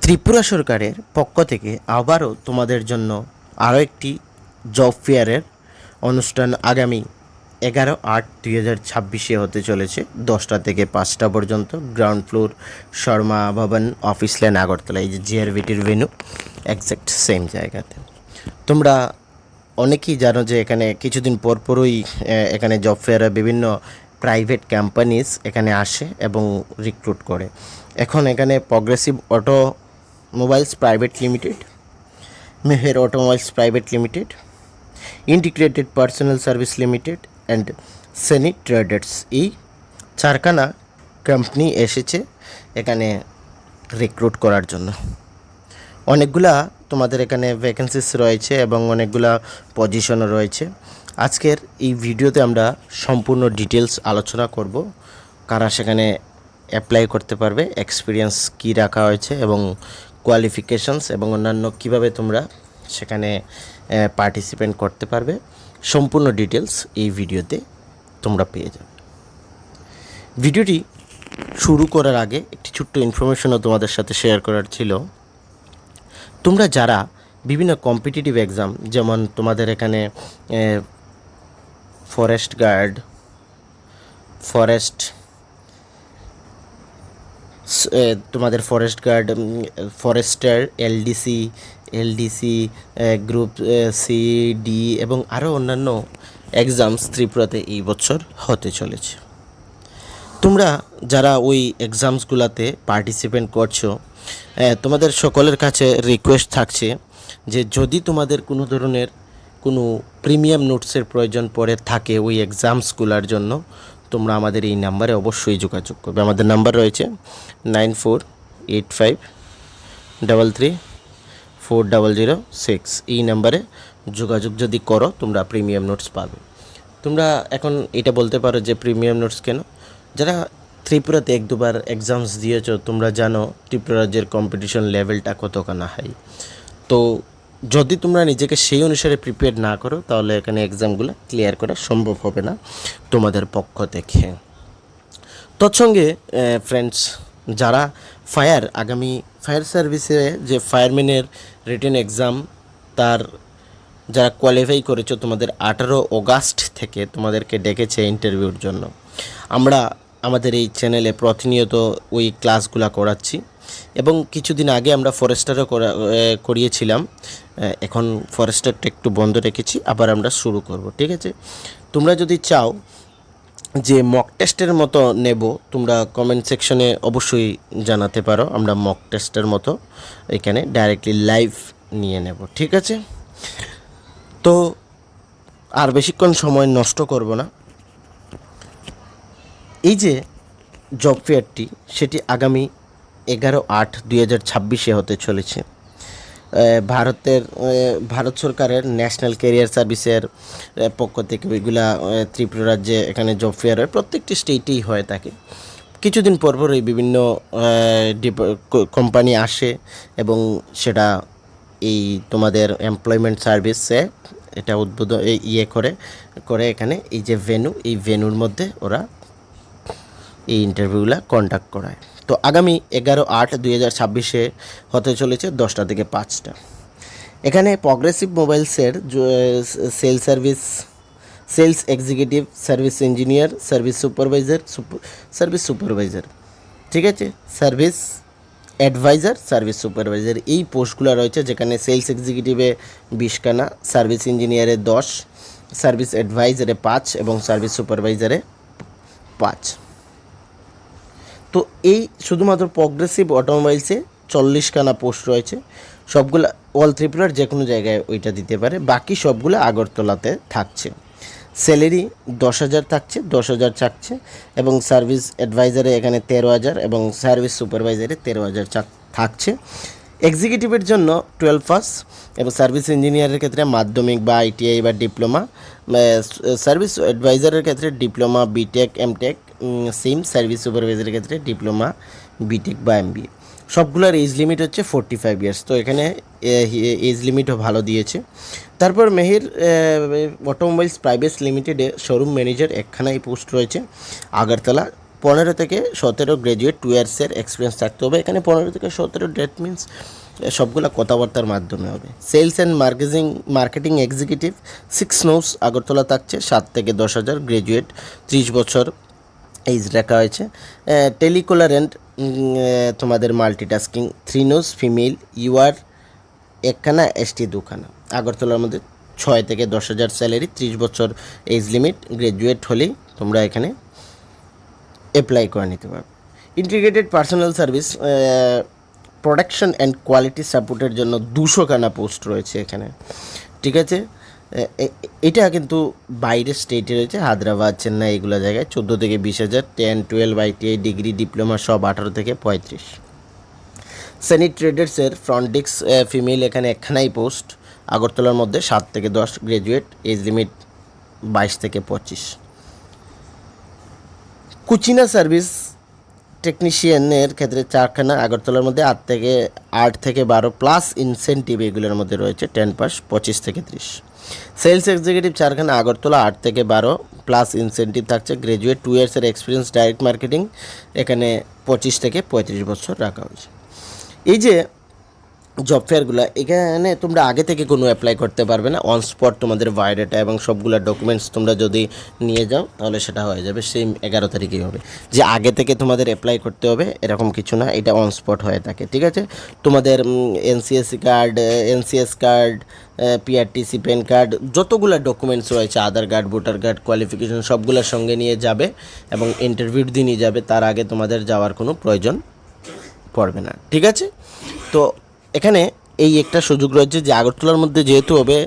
ত্রিপুরা সরকারের পক্ষ থেকে আবারও তোমাদের জন্য আরও একটি জব ফেয়ারের অনুষ্ঠান আগামী 11/8/2026 হতে চলেছে 10টা থেকে 5টা পর্যন্ত গ্রাউন্ড ফ্লোর শর্মা ভবন অফিস লেন আগরতলা, এই যে জিআরভিটির ভেন্যু একজ্যাক্ট সেম জায়গাতে। তোমরা অনেকেই জানো যে এখানে কিছুদিন পরপরই এখানে জব ফেয়ারে বিভিন্ন প্রাইভেট কোম্পানিজ এখানে আসে এবং রিক্রুট করে। এখন এখানে progressive automobiles private limited, Meher automobiles private limited, integrated personal service limited and Saini traders, এই চারখানা কোম্পানি এসেছে এখানে রিক্রুট করার জন্য। অনেকগুলা তোমাদের এখানে ভ্যাকেন্সিস রয়েছে এবং অনেকগুলা পজিশনও রয়েছে। আজকের এই ভিডিওতে আমরা সম্পূর্ণ ডিটেলস আলোচনা করব, কারা সেখানে অ্যাপ্লাই করতে পারবে, এক্সপিরিয়েন্স কী রাখা হয়েছে এবং কোয়ালিফিকেশনস এবং অন্যান্য কিভাবে তোমরা সেখানে পার্টিসিপেট করতে পারবে। সম্পূর্ণ ডিটেলস এই ভিডিওতে তোমরা পেয়ে যাবে। ভিডিওটি শুরু করার আগে একটি ছোট্ট ইনফরমেশনও তোমাদের সাথে শেয়ার করার ছিল। তোমরা যারা বিভিন্ন কম্পিটিটিভ এক্সাম, যেমন তোমাদের এখানে ফরেস্ট গার্ড, তোমাদের forest guard, forester, LDC group C, D এবং আরও অন্যান্য এক্সামস ত্রিপুরাতে এই বছর হতে চলেছে। তোমরা যারা ওই এক্সামসগুলোতে পার্টিসিপেট করছো, তোমাদের সকলের কাছে রিকোয়েস্ট থাকছে যে যদি তোমাদের কোনো ধরনের কোনো প্রিমিয়াম নোটসের প্রয়োজন পড়ে থাকে ওই এক্সামসগুলোর জন্য, তোমরা আমাদের এই নাম্বারে অবশ্যই যোগাযোগ করবে। আমাদের নাম্বার রয়েছে 9485334006। এই নাম্বারে যোগাযোগ যদি করো তোমরা প্রিমিয়াম নোটস পাবে। তোমরা এখন এটা বলতে পারো যে প্রিমিয়াম নোটস কেন? যারা ত্রিপুরাতে 1-2বার এক্সামস দিয়েছো, তোমরা জানো ত্রিপুরা রাজ্যের কম্পিটিশন লেভেলটা কতখানা হাই। তো যদি তোমরা নিজেকে সেই অনুসারে প্রিপেয়ার না করো তাহলে এখানে এক্সামগুলো ক্লিয়ার করা সম্ভব হবে না তোমাদের পক্ষ থেকে। তৎসঙ্গে ফ্রেন্ডস, যারা আগামী ফায়ার সার্ভিসে যে ফায়ারম্যানের রিটেন এক্সাম, তার যারা কোয়ালিফাই করেছো, তোমাদের 18 অগাস্ট থেকে তোমাদেরকে ডেকেছে ইন্টারভিউর জন্য। আমরা আমাদের এই চ্যানেলে প্রতিনিয়ত ওই ক্লাসগুলো করাচ্ছি এবং কিছুদিন আগে আমরা ফরেস্টারও করিয়েছিলাম। এখন ফরেস্টারটা একটু বন্ধ রেখেছি, আবার আমরা শুরু করব, ঠিক আছে? তোমরা যদি চাও যে মক টেস্টের মতো নেব, তোমরা কমেন্ট সেকশনে অবশ্যই জানাতে পারো। আমরা মক টেস্টের মতো এখানে ডাইরেক্টলি লাইভ নিয়ে নেব, ঠিক আছে? তো আর বেশিক্ষণ সময় নষ্ট করব না। এই যে জব ফেয়ারটি, সেটি আগামী 11/8/2026 হতে চলেছে। ভারত সরকারের ন্যাশনাল ক্যারিয়ার সার্ভিসের পক্ষ থেকে ওইগুলা ত্রিপুরা রাজ্যে এখানে জব ফেয়ার হয়, প্রত্যেকটি স্টেটেই হয়ে থাকে। কিছুদিন পর এই বিভিন্ন কোম্পানি আসে এবং সেটা এই তোমাদের এমপ্লয়মেন্ট সার্ভিসে এটা উদ্বোধন করে এখানে এই যে এই ভেন্যুর মধ্যে ওরা এই ইন্টারভিউগুলো কন্ডাক্ট করায়। তো আগামী 11/8/2026 হতে চলেছে 10টা থেকে 5টা। এখানে প্রগ্রেসিভ মোবাইলসের sales executive, service engineer, service supervisor, ঠিক আছে, সার্ভিস অ্যাডভাইজার, সার্ভিস সুপারভাইজার, এই পোস্টগুলো রয়েছে। যেখানে সেলস এক্সিকিউটিভে 20খানা, সার্ভিস ইঞ্জিনিয়ারে 10, সার্ভিস অ্যাডভাইজারে 5 এবং সার্ভিস সুপারভাইজারে 5। তো এই শুধুমাত্র প্রগ্রেসিভ অটোমোবাইলসে 40খানা পোস্ট রয়েছে। সবগুলো অল ত্রিপুরার যে কোনো জায়গায় ওইটা দিতে পারে, বাকি সবগুলো আগরতলাতে থাকছে। স্যালারি 10,000 থাকছে, 10,000 থাকছে এবং সার্ভিস অ্যাডভাইজারে এখানে 13,000 এবং সার্ভিস সুপারভাইজারে 13,000 থাকছে। এক্সিকিউটিভের জন্য 12 পাস এবং সার্ভিস ইঞ্জিনিয়ারের ক্ষেত্রে মাধ্যমিক বা আইটিআই বা ডিপ্লোমা, সার্ভিস অ্যাডভাইজারের ক্ষেত্রে diploma, B Tech, M Tech, same service সুপারভাইজারের ক্ষেত্রে ডিপ্লোমা, বিটেক বা এমবিএ। সবগুলোর এজ লিমিট হচ্ছে 45 ইয়ার্স। তো এখানে এজ লিমিটও ভালো দিয়েছে। তারপর মেহের অটোমোবাইলস প্রাইভেট লিমিটেডে শোরুম ম্যানেজার একখানাই পোস্ট রয়েছে আগরতলা, 15 থেকে 17 গ্র্যাজুয়েট 2 ইয়ার্সের এক্সপিরিয়েন্স থাকতে হবে। এখানে 15 থেকে 17 ডেট মিনস সবগুলো কথাবার্তার মাধ্যমে হবে। Sales and marketing executive 6 nos Agartala থাকছে, 7 থেকে 10,000 গ্র্যাজুয়েট, 30 বছর এইজ রাখা হয়েছে। টেলিকলার অ্যান্ড তোমাদের মাল্টিটাস্কিং 3 নোস ফিমেল, ইউআর একখানা, এসটি দুখানা। আগরতলার মধ্যে 6 থেকে 10,000 স্যালারি, 30 বছর এজ লিমিট, গ্র্যাজুয়েট হলেই তোমরা এখানে অ্যাপ্লাই করে নিতে পারবে। Integrated personal service production and quality সাপোর্টের জন্য 200খানা পোস্ট রয়েছে এখানে, ঠিক আছে। এটা কিন্তু বাইরের স্টেটে রয়েছে, হায়দ্রাবাদ, চেন্নাই এগুলো জায়গায়। 14 থেকে 20,000, 10, 12 ITI ডিগ্রি, ডিপ্লোমা সব 18 থেকে 35। সেনি ট্রেডার্সের ফ্রন্ট ডেস্ক ফিমেল এখানে একখানাই পোস্ট, আগরতলার মধ্যে 7 থেকে 10 গ্র্যাজুয়েট, এজ লিমিট 22 থেকে 25। কুচিনা সার্ভিস টেকনিশিয়ানের ক্ষেত্রে 4খানা, আগরতলার মধ্যে 8 থেকে 12 প্লাস ইনসেন্টিভ এগুলোর মধ্যে রয়েছে 10 পাস, 25 থেকে 30। সেলস এক্সিকিউটিভ 4খানা, আগরতলা 8 থেকে 12 প্লাস ইনসেন্টিভ থাকছে, গ্র্যাজুয়েট, 2 ইয়ার্সের এক্সপিরিয়েন্স ডাইরেক্ট মার্কেটিং, এখানে 25 থেকে 35 বছর রাখা হয়েছে। এই যে জব ফেয়ারগুলো, এখানে তোমরা আগে থেকে কোনো অ্যাপ্লাই করতে পারবে না, অন স্পট তোমাদের বায়োডাটা এবং সবগুলো ডকুমেন্টস তোমরা যদি নিয়ে যাও তাহলে সেটা হয়ে যাবে, সেই 11 তারিখেই হবে। যে আগে থেকে তোমাদের অ্যাপ্লাই করতে হবে এরকম কিছু না, এটা অন স্পট হয়ে থাকে, ঠিক আছে। তোমাদের NCS card, PRTC pan card, যতগুলো ডকুমেন্টস রয়েছে, আধার কার্ড, ভোটার কার্ড, কোয়ালিফিকেশন সবগুলোর সঙ্গে নিয়ে যাবে এবং ইন্টারভিউর দিনই যাবে, তার আগে তোমাদের যাওয়ার কোনো প্রয়োজন পড়বে না, ঠিক আছে। তো এখানে এই একটা সুযোগ রয়েছে যে আগরতলার মধ্যে যেহেতু হবে,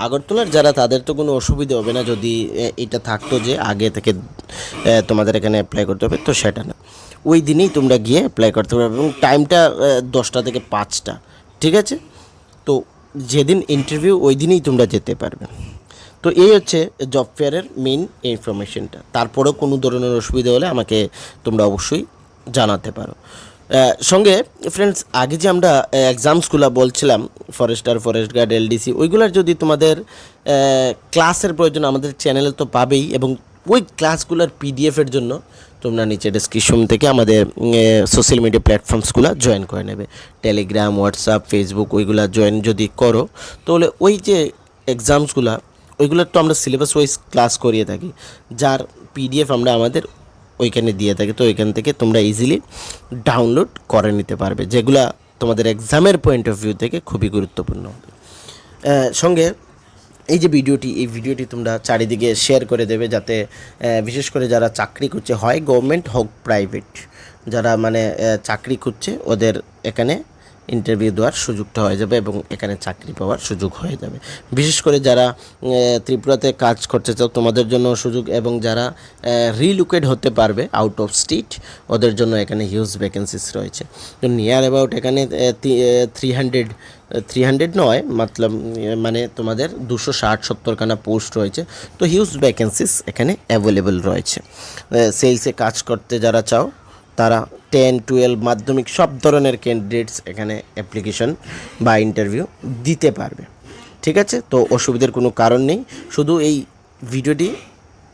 আগরতলার যারা তাদের তো কোনো অসুবিধা হবে না যদি এটা থাকতো যে আগে থেকে তোমাদের এখানে অ্যাপ্লাই করতে হবে, তো সেটা না, ওই দিনেই তোমরা গিয়ে অ্যাপ্লাই করতে পারবে এবং টাইমটা 10টা থেকে 5টা, ঠিক আছে। তো যেদিন ইন্টারভিউ ওই দিনেই তোমরা যেতে পারবে। তো এই হচ্ছে জব ফেয়ারের মেইন ইনফরমেশনটা। তারপরেও কোনো ধরনের অসুবিধা হলে আমাকে তোমরা অবশ্যই জানাতে পারো। সঙ্গে ফ্রেন্ডস, আগে যে আমরা এক্সামসগুলো বলছিলাম, ফরেস্ট গার্ড, এলডিসি, ওইগুলোর যদি তোমাদের ক্লাসের প্রয়োজন আমাদের চ্যানেলে তো পাবেই, এবং ওই ক্লাসগুলোর পিডিএফের জন্য তোমরা নিচে ডেসক্রিপশন থেকে আমাদের সোশ্যাল মিডিয়া প্ল্যাটফর্মসগুলো জয়েন করে নেবে, টেলিগ্রাম, হোয়াটসঅ্যাপ, ফেসবুক, ওইগুলো জয়েন যদি করো তাহলে ওই যে এক্সামসগুলো ওইগুলোর তো আমরা সিলেবাস ওয়াইজ ক্লাস করিয়ে থাকি, যার পিডিএফ আমরা আমাদের ওইখানে দিয়ে থাকি। তো ওইখান থেকে তোমরা ইজিলি ডাউনলোড করে নিতে পারবে, যেগুলা তোমাদের এক্সামের পয়েন্ট অফ ভিউ থেকে খুবই গুরুত্বপূর্ণ হবে। সঙ্গে এই যে এই ভিডিওটি তোমরা চারিদিকে শেয়ার করে দেবে, যাতে বিশেষ করে যারা চাকরি করছে, হয় গভর্নমেন্ট হোক প্রাইভেট, যারা মানে চাকরি করছে ওদের এখানে ইন্টারভিউ দেওয়ার সুযোগটা হয়ে যাবে এবং এখানে চাকরি পাওয়ার সুযোগ হয়ে যাবে। বিশেষ করে যারা ত্রিপুরাতে কাজ করতে চাও তোমাদের জন্য সুযোগ, এবং যারা রিলোকেট হতে পারবে আউট অফ স্টেট ওদের জন্য এখানে হিউজ ভ্যাকেন্সিস রয়েছে। তো নিয়ার অ্যাবাউট এখানে 300 নয়, মানে তোমাদের 260-70খানা পোস্ট রয়েছে। তো হিউজ ভ্যাকেন্সিস এখানে অ্যাভেলেবল রয়েছে। সেলসে কাজ করতে যারা চাও তারা 10, 12 মাধ্যমিক সব ধরনের ক্যান্ডিডেটস এখানে অ্যাপ্লিকেশন বা ইন্টারভিউ দিতে পারবে, ঠিক আছে। তো অসুবিধার কোনো কারণ নেই, শুধু এই ভিডিওটি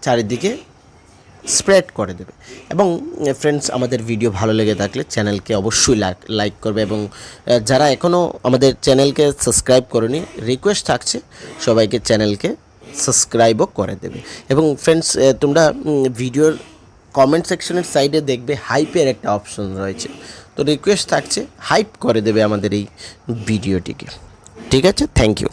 চারিদিকে স্প্রেড করে দেবে। এবং ফ্রেন্ডস, আমাদের ভিডিও ভালো লেগে থাকলে চ্যানেলকে অবশ্যই লাইক করবে, এবং যারা এখনও আমাদের চ্যানেলকে সাবস্ক্রাইব করেনি, রিকোয়েস্ট থাকছে সবাইকে চ্যানেলকে সাবস্ক্রাইবও করে দেবে। এবং ফ্রেন্ডস, তোমরা ভিডিওর কমেন্ট সেকশনের সাইডে দেখবে হাইপের একটা অপশন রয়েছে, তো রিকোয়েস্ট থাকছে হাইপ করে দেবে আমাদের এই ভিডিওটিকে, ঠিক আছে। Thank you.